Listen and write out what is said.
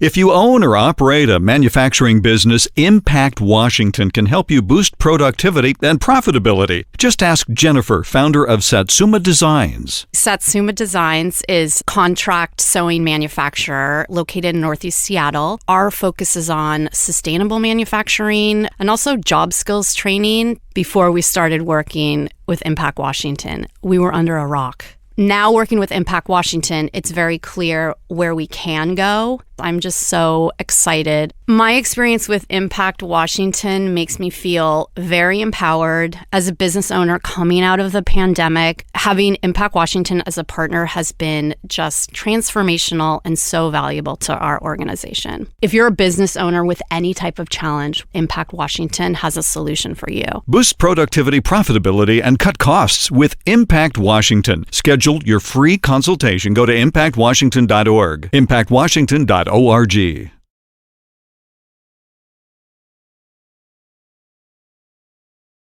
If you own or operate a manufacturing business, Impact Washington can help you boost productivity and profitability. Just ask Jennifer, founder of Satsuma Designs. Satsuma Designs is contract sewing manufacturer located in Northeast Seattle. Our focus is on sustainable manufacturing and also job skills training. Before we started working with Impact Washington, we were under a rock. Now working with Impact Washington, it's very clear where we can go. I'm just so excited. My experience with Impact Washington makes me feel very empowered. As a business owner coming out of the pandemic, having Impact Washington as a partner has been just transformational and so valuable to our organization. If you're a business owner with any type of challenge, Impact Washington has a solution for you. Boost productivity, profitability, and cut costs with Impact Washington. Schedule your free consultation. Go to impactwashington.org. impactwashington.org.